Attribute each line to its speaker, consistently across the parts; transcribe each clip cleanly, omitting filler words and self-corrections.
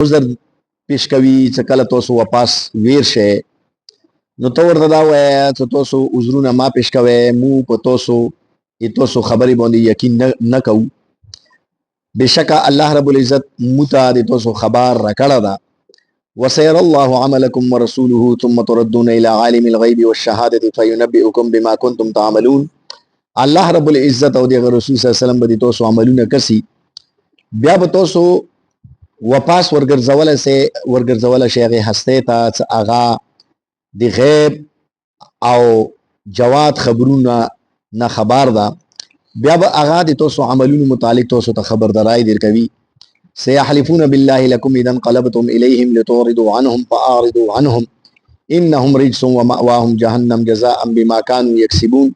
Speaker 1: عذر پیش کوي چې کله تاسو واپس ویر شئ نو تو ورته دا وایه چې تاسو عذرونه ما پیش کوئ مو په تاسو خبرې باندې یقین نه کوو بشکه الله رب العزت موته د تاسو خبر راکړه ده وسير الله عملكم ورسوله ثم تردون الى عالم الغيب والشهاده فينبئكم بما كنتم تعملون. الله رب العزت او د رسول صلی الله علیه وسلم به تاسو عملونه کسي بیا به تاسو واپس ورګرځول شي هغه هسته ته هغه د غیب او جواد خبرونه نه خبر ده بیا به هغه د تاسو عملونو متعلق تاسو ته خبرداري درکوي. سيحلفون بالله لكم اذا انقلبتم اليهم لتعرضوا عنهم فاعرضوا عنهم انهم رجس ومأواهم جهنم جزاء بما كانوا يكسبون.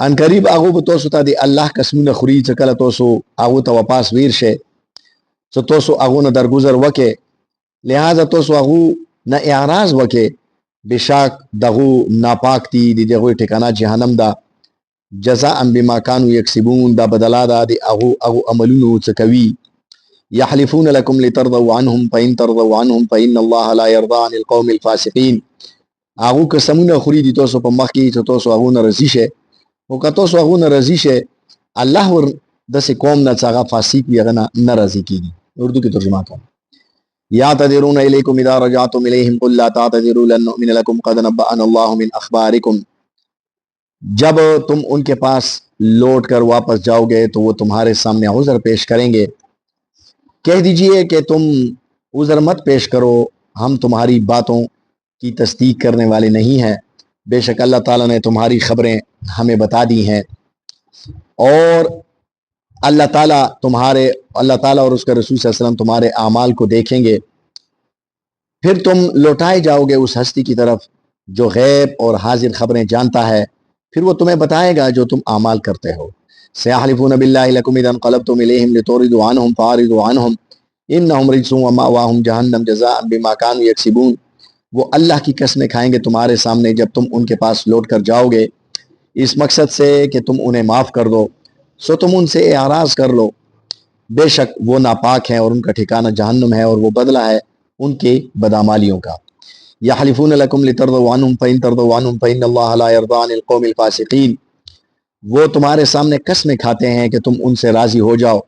Speaker 1: ان قریب هغه به تاسو ته د الله قسمونه خوري چې کله تاسو هغه ته واپس ویر شئ چې تاسو هغه نه درگذر وکئ لہذا تاسو هغه نه اعراض وکئ بشک دغه ناپاک دي دغه ټکانه جهنم ده جزاء بما كانوا يكسبون دا بدلا ده د هغه عملونو څخه کوي. يحلفون لكم لترضوا عنهم فإن ترضوا عنهم فإن الله لا يرضى عن القوم الفاسقين. هغه قسمونه خوري دي تاسو په مخ کې چې تاسو هغه نه رضی شئ او که تاسو هغه نه رضی شئ الله ور داسې قوم نه چې هغه فاسق وي هغه نه راضي کیږي. اردو کې ترجمه کوم. يعتذرون إليكم إذا رجعتم إليهم قل لا تعتذروا لن نؤمن لكم قد نبأنا الله من أخباركم. जब तुम उनके पास लौट कर वापस जाओगे तो वो तुम्हारे सामने उज़र पेश करेंगे कह दीजिए कि तुम उज़र मत पेश करो हम तुम्हारी बातों की तस्दीक करने वाले नहीं हैं बेशक अल्लाह ताला ने तुम्हारी खबरें हमें बता दी हैं और अल्लाह ताला और उसका रसूल सल्लल्लाहु अलैहि वसल्लम तुम्हारे आमाल को देखेंगे फिर तुम लौटाए जाओगे उस हस्ती की तरफ जो गैब और हाजिर खबरें जानता है फिर वो तुम्हें बताएगा जो तुम आमाल करते हो. सयहलिफून बिल्लाहि लकुम इज़ा इनक़लबतुम इलैहिम लितुरिदू अन्हुम फ़अरिदू अन्हुम इन्नहुम रिज्सुन व मअवाहुम जहन्नम जज़ाअन बिमा कानू यक्सिबून. वो अल्लाह की कसमें खाएंगे तुम्हारे सामने जब तुम उनके पास लौट कर जाओगे इस मकसद से कि तुम उन्हें माफ़ कर दो सो तुम उनसे एराज़ कर लो बेशक वो नापाक हैं और उनका ठिकाना जहन्नुम है और वो बदला है उनके बदामालियों का. यहलिफून लकुम लितरदू अन्हुम फ़इन तरदू अन्हुम फ़इन्नल्लाह ला यरज़ा अनिल क़ौमिल फ़ासिक़ीन. वो तुम्हारे सामने कसमें खाते हैं कि तुम उनसे राज़ी हो जाओ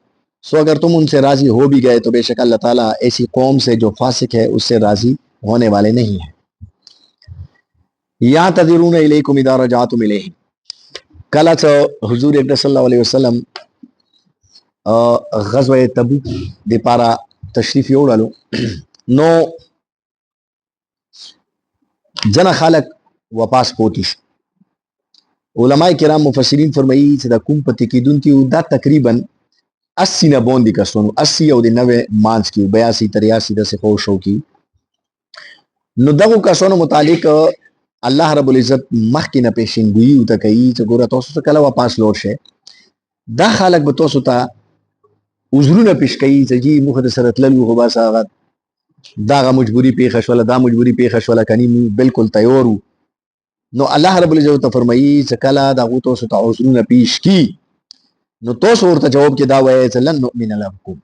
Speaker 1: सो अगर तुम उनसे राज़ी हो भी गए तो बेशक अल्लाह ताला ऐसी कौम से जो फासिक है उससे राज़ी होने वाले नहीं हैं. यअतज़िरून इलैकुम इज़ा रजअतुम इलैहिम. कल हुजूर अकरम सल्लल्लाहु अलैहि वसल्लम ग़ज़वा तबूक दे पारा तशरीफ योड़ालो नो जना खालक वापस पोती उलमाए किराम मुफस्सिरीन फरमाई چې دا کوم پتی کیدونکي دا تقریبا 80 نه باندې کسونو 80 او د 90 مانس کی 82 83 د څخه شو کی نو دغه کسونو متعلق الله رب العزت مخکې نه پیشنګوئی او تکي چې ګوره تاسو څه کله واپس لور شه دا خلک به تاسو ته عذرونه پیش کوي چې جی مخ د سره تللو خو بس هغه دا مجبوری پیښه شوله دا مجبوری پیښه شوله کني بالکل تیار وو نو الله رب العزت فرمایي چې کله دا تاسو ته عذرونه پیش کی نو تاسو ورته جواب کې دا وایي چې لن نؤمن لكم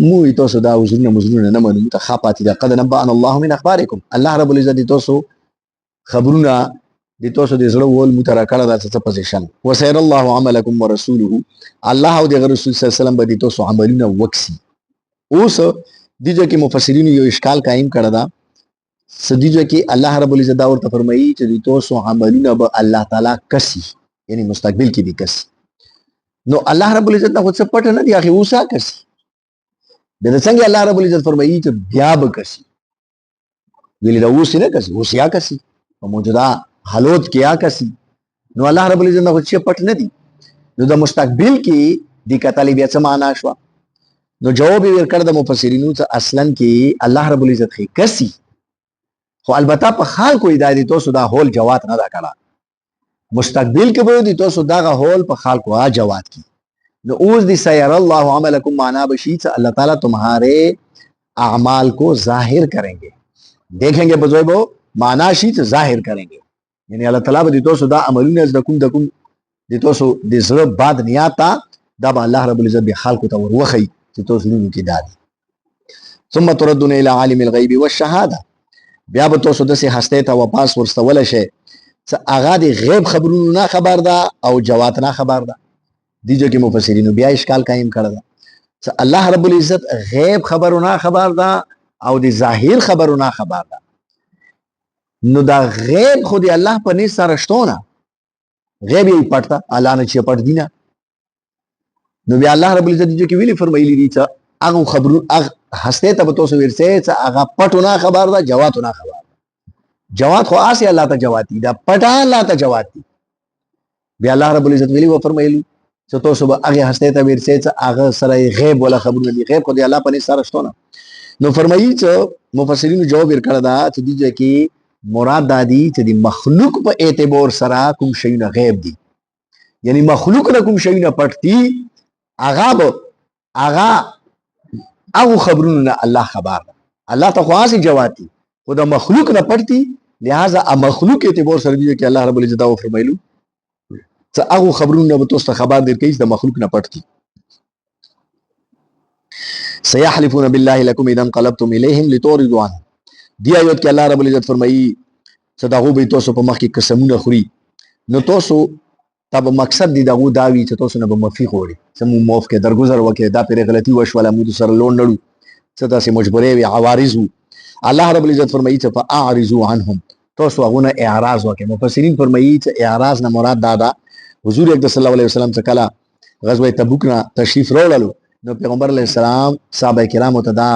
Speaker 1: مو تاسو دا عذرونه نه منو ته خاپاتې دا قد نبأنا الله من اخباركم الله رب العزت تاسو خبرونه د تاسو د زړه ول مترا کړه دا څه پوزیشن وسير الله عملكم ورسوله الله او د رسول صلی الله علیه وسلم به تاسو عملونه وکسي. اوس دیجه کې مفسرین یو اشکال قائم کړه دا سدیجه کې الله رب العزت ورته فرمایي چې تاسو عملونه به الله تعالی کسي یعنی مستقبل کې دي کسي نو الله رب العزت نه څه پټ نه دی اخی اوسه کسي د څنګه الله رب العزت فرمایي چې بیا به کسي ویل دا اوس نه کسي اوس یا کسي په موجوده حالات کې یا کسي نو الله رب العزت نه څه پټ نه دی نو د مستقبل کې د کتلې بیا څه معنا شو نو جواب یې ورکړ د مفسرینو ته اصلا کې الله رب العزت خې کسي خو البته په حال کوئی دادی تاسو دا هول جواب نه دا کړه مستقبل کې به دي تاسو دا هول په حال کو جواب کی نو اوس دی سیر الله عملکم معنا بشی چې الله تعالی تمہارے اعمال کو ظاہر کریں گے دیکھیں گے بزویبو معنا شی چې ظاہر کریں گے یعنی الله تعالی به تاسو دا عملونه د کوم د تاسو د زړه باد نیاتا دا به الله رب العزت به خلق ته وروخی چې تاسو لونو کې دادي ثم تردون الى عالم الغیب والشهاده بیا به تاسو داسې هستی ته واپس ورستولی شئ څه هغه د غیب خبرونو نه خبر ده او جوات نه خبر ده. دي جو کې مفسرینو بیا اشکال قایم کړی ده څه الله رب العزت غیب خبرونه خبر ده او د ظاهر خبرونه خبر ده. نو دا غیب خو دی الله په نس سره شتونه غیب یې پټ ده الله نه چې پټ دی نه. نو بیا الله رب العزت جو کې ویلي فرمایلی دي چې هغه خبرونه هغه هسته ته به تاسو ورسئ چې هغه پټونه خبر ده جواتونه خبر ده. جوات خو آسی الله ته جوات دي دا پټه الله ته جوات دي. بیا الله رب العزت ویلي و فرمایلی چې تاسو به هغه هسته ته ورسئ چې هغه سره غیب ولا خبرونه دي غیب خو دی الله په نس سره شتونه. نو فرمایي چې مفسرینو جواب ورکړه دا چې دي چې مراد دادی چې د مخلوق په اعتبار سره کوم شیونه غیب دي یعنی مخلوق نه کوم شیونه پټ دي هغه خبرونه نه الله خبر ده. الله ته خاصه جواب دي خو د مخلوق نه پټ دي لہذا مخلوق اعتبار سره دي چې الله رب العزت او فرمایلو چې هغه خبرونه به تاسو خبر درکړي چې د مخلوق نه پټ دي. سيحلفون بالله لكم اذا انقلبتم اليهم لتعرضوا عنهم. دی آیات کې الله رب العزت فرمایي چې دغه به تاسو په مخ کې قسمونه خوري نو تاسو تب مقصد دی دغه داوی چې تاسو نه به معافي غواړي چې مو معاف کې درگذر وکړي دا پرې غلطي وشوله مو سره لون نړو چې تاسو مجبورې وي عوارض الله رب العزت فرمایي چې فاعرضوا عنهم تاسو هغه اعراض وکړي. مفسرین فرمایي چې اعراض نه مراد دا حضور اکرم صلی الله علیه وسلم څخه کله غزوه تبوک نه تشریف راوړلو نو پیغمبر علیه السلام صحابه کرامو ته دا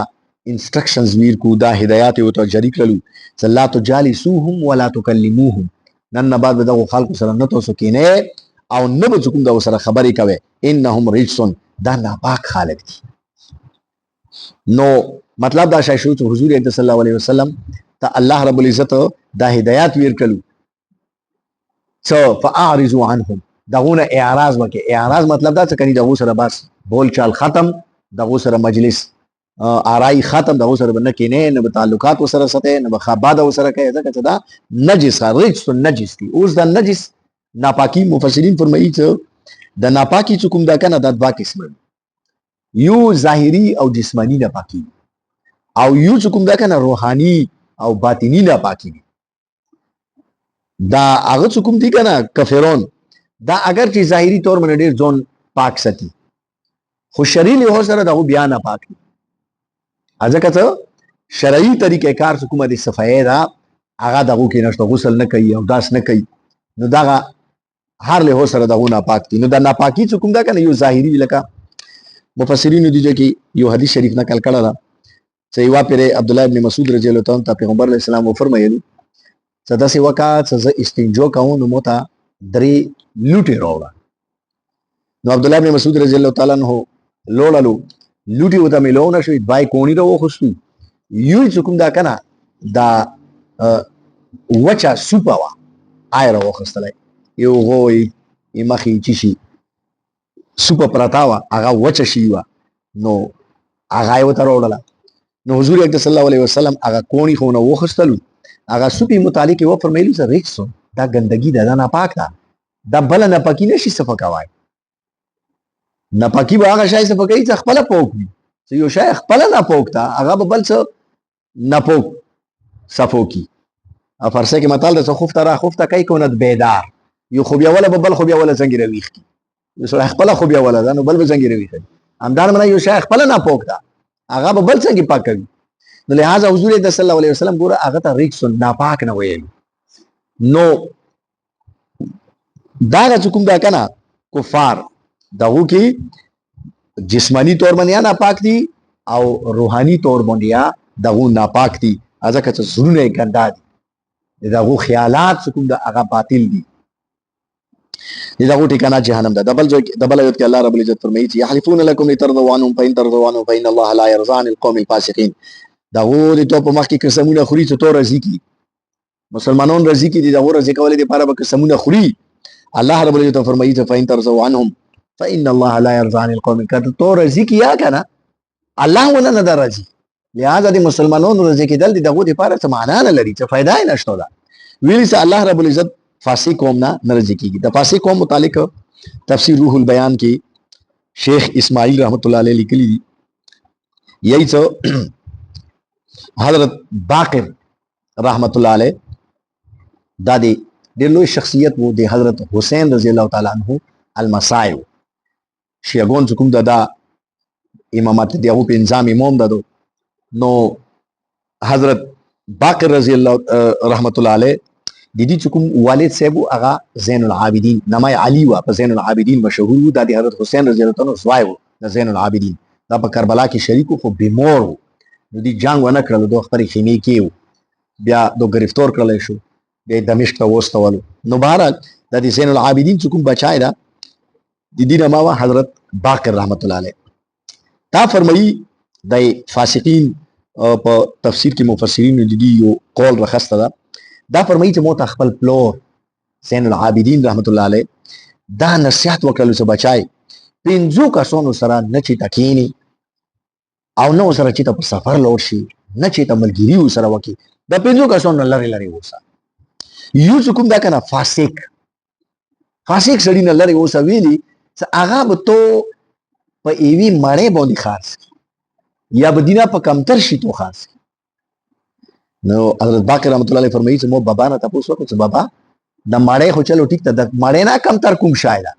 Speaker 1: انسټرکشنز ویر کو دا هدایات او ته جاری کړلو چې لا تجالسوهم ولا تکلموهم نن نه بعد دغه خلکو سره نه تاسو کینه او نه به کوم دا سره خبرې کوي انهم رجسون دا ناپاک خالق دي. نو مطلب دا شای شو چې حضور اکرم صلی الله علیه وسلم ته الله رب العزت دا هدایات ویر کړلو چې فاعرضوا عنهم دغه اعراض وکي. اعراض مطلب دا چې کني دغه سره بس بول چال ختم دغه سره مجلس آرائی ختم دغه سره نه کینه نه تعلقات وسره سته نه خباد وسره کوي ځکه چې دا نجس رجس نجس دي. اوس دا نجس ناپاکی مفسرین فرمایي چې د ناپاکی چې کوم دا کنه د دوه قسم یو ظاهری او جسمانی ناپاکی او یو چې کوم دا کنه روحانی او باطینی ناپاکی دا هغه چې کوم دي کنه کافرون دا اگر چې ظاهری طور باندې ډیر ځون پاک ساتي خو شرعي له سره دا بیا نه پاک دي. ځکه ته شرعي طریقې کار څه کومه دي صفایي دا هغه دغه کې نشته غسل نه کوي او داس نه کوي نو دا هر له سره دغه نه پاک دي. نو دا ناپاکی څه کوم دا کنه یو ظاهری لکه مفسرین دي چې یو حدیث شریف نقل کړه دا چې یو پیر عبد الله ابن مسعود رضی الله تعالی عنہ پیغمبر علیه السلام و فرمایلی چې دا سی وکات چې استنجو کوم نو متا درې لوټي راوړه. نو عبد الله ابن مسعود رضی الله تعالی عنہ لوړلو لوټي وته ملونه شوی بای کونی راو خوستو یو څوک دا کنه دا وچا سوپوا آی راو خستلای یو غوي مخې چی سوپ پرتاوا هغه وچ شي وا نو هغه وته راوړل. نو حضور اکرم صلی الله علیه وسلم هغه کونی خو نو وخستلو هغه سوپی متعلق و فرمایلی چې ریکسو دا ګندګي ده نه پاک ده دا بل نه پاکي نشي صفکوای نه پاکي به هغه شای صفکای چې خپل پوک وي چې یو شای خپل نه پوک تا هغه به بل څه نه پوک صفوکی افرسه کې متال ده خفت را خفت کای کونت بیدار یو خو بیا ولا بل خو بیا ولا څنګه رويخ کی یو سره خپل خو بیا ولا ده نو بل به څنګه رويخ همدار منه یو شای خپل نه پوک تا هغه به بل څنګه پاک کوي. نو لہذا حضور صلی الله علیه وسلم ګوره هغه ته ریکس ناپاک نه ویل. نو دا کوم دا کنه کفار دغه کې جسمانی طور باندې ناپاک دي او روحانی طور باندې دغه ناپاک دي ځکه چې زړونه ګندا دي دغه خیالات کوم دا هغه باطل دي دغه ټکانه جهنم ده. دبل یو کې الله رب العزت فرمایي چې يحلفون لكم لترضوا عنهم فإن ترضوا عنهم فإن الله لا يرضى عن القوم الفاسقين. دغه د تو په مخ کې قسمونه خوري چې تو رضی کی مسلمانون رضی کی دي دغه رضی کولې لپاره به قسمونه خوري. الله رب العزت فرمایي چې فإن ترضوا عنهم فإن الله لا يرضى عن القوم الفاسقين. تو رضی کیا کنه الله ونه نه درځي لہذا د مسلمانانو رضی کېدل دغه لپاره څه معنا نه لري څه فائدہ نه شته دا ویل چې الله رب العزت فاسق قوم نه ناراضي کیږي. د فاسق قوم متعلق تفسیر روح البیان کې شیخ اسماعیل رحمت الله علیه لیکلی یہی څه حضرت باقر رحمت الله علیه دا دی ډېر لوی شخصیت وو د حضرت حسین رضی الله تعالی عنہ المصائب شیعگون چې کوم دا امامت دی هغه په انظام امام دادو نو حضرت باقر رضی الله رحمت الله علیه د دې چې کوم والد صاحب هغه زین العابدین نامه علی وا په زین العابدین مشهور وو د حضرت حسین رضی الله تعالی عنہ زوی وو د زین العابدین دا په کربلا کې شریکو خو بیمار وو نو دې جنگ ونه کړل دوه خپل خیمه کې بیا دو گرفتار کړل شو د دمشق ته وستولو نو بهرحال د زین العابدین چې کوم بچای دا د دې نامه حضرت باقر رحمت الله علیه دا فرمایي د فاسقین په تفسیر کې مفسرین د دې یو قول راخسته دا فرمایي چې موت خپل پلور زین العابدین رحمت الله علیه دا نصیحت وکړل چې بچای پنځو کسانو سره نه چې تکینی او نو سره چې په سفر لور شي نه چې ته ملګری سره وکي دا پنځو کسانو لری لری وسه یو چې کوم دا کنه فاسق سړی نه لری وسه ویلي چې هغه به تو په ایوی مړې باندې خاص یا به دینا په کمتر شي تو خاص نو حضرت باقر رحمت الله علیه فرمایي چې مو بابا نه تاسو وکړو چې بابا د مړې خو چلو ټیک ته د مړې نه کمتر کوم شاید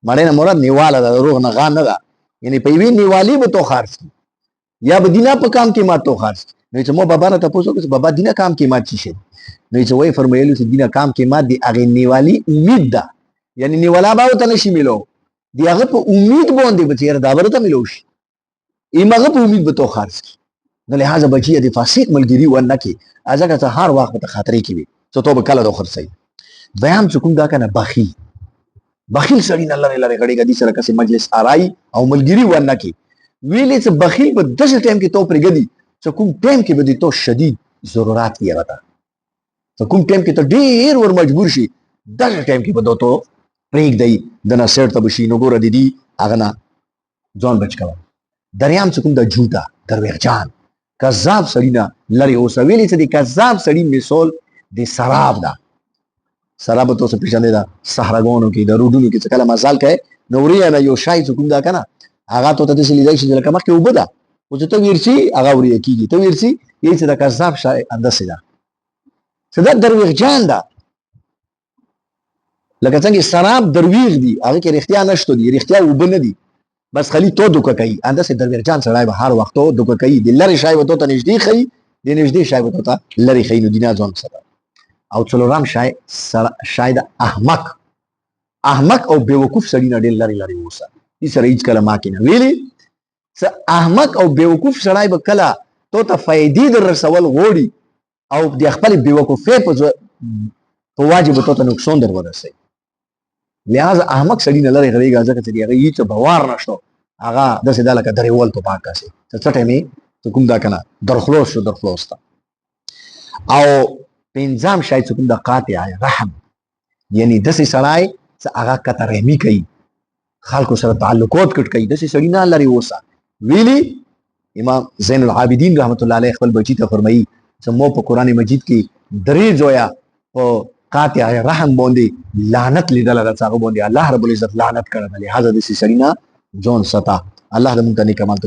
Speaker 1: مړې نه مراد نیواله د روغ نه غان نه ده یعنی په ایوی نیوالی به تو خاص یا به دینا په کام کې ما تو خاص نو چې مو بابا نه تاسو وکړو چې بابا دینا کام کې ما چی شي نو چې وای فرمایلی چې دینا کام کې ما دی هغه نیوالی امید ده یعنی نیوالا به ته نشي ملو دی هغه په امید باندې بچیر دا ورته ملو شي ایمغه په امید به تو خرڅ نو لہذا بچی د فاسق ملګری ونه کی ازګه ته هر وخت په خطرې کې وي چې تو به کله د خرڅي بیان چې کوم دا کنه بخیل سړی نه لری لری غړي غدي سره کسي مجلس آرای او ملګری ونه کی ویلې چې بخیل په دغه ټیم کې تو پرګدي چې کوم ټیم کې به دي تو شدید ضرورت یې راته چې کوم ټیم کې ته ډیر ور مجبور شي دغه ټیم کې به تو پریک دی د نصر ته بشي نو ګور دي هغه نه ځان بچ کړه دریام چې کوم د جوتا دروغجان کذاب سړی نه لری اوسه ویلې چې د کذاب سړی مثال د سراب ده سراب ته څه پیژنې ده صحراګانو کې د روډونو کې څه کله مزال کوي نوري نه یو شای چې کوم دا کنه هغه ته د سلی دی چې لکه مخکې وبده او چې ته ورشي هغه وري کیږي ته ورشي یې چې د کذاب شای اندسه ده څه دا دروغجان ده لکه څنګه سراب درویغ دي هغه کې رښتیا نشته دي رښتیا وبنه دي بس خلی تو دوکه کوي اندسه درویغجان سړی به هر وخت دوکه کوي د لری شای وته ته نږدې خي د نږدې شای وته ته لری خي نو دینه ځان سره او څلورم شاید احمق او بیوقوف سړی نه ډېر لری لری وسه دې سره هیڅ کله ما کې نه ویلي څه احمق او بیوقوف سړی به کله تو ته فائدې در رسول غوړي او د خپل بیوقوفه په واجب ته نقصان در ورسي لہذا احمق سړی نه لری غریږي ځکه چې هغه هیڅ باور نشته هغه د سیدا لکه دریول ته پاکاسي څه ټیمه ته کوم دا کنه درخلوست او پنځم شای چې کوم د قاطع رحم یعنی د سې سړی چې هغه کته رحمی کوي خلکو سره تعلقات کټ کوي د سې سړی نه لري وسه ویلي امام زین العابدین رحمت الله علیه خپل بچی ته فرمایي چې مو په قران مجید کې درې جویا په قاطع رحم باندې لعنت لیدل راځه باندې الله رب العزت لعنت کړل لہذا د سې سړی نه جون ستا الله دې مونږ ته نیک عمل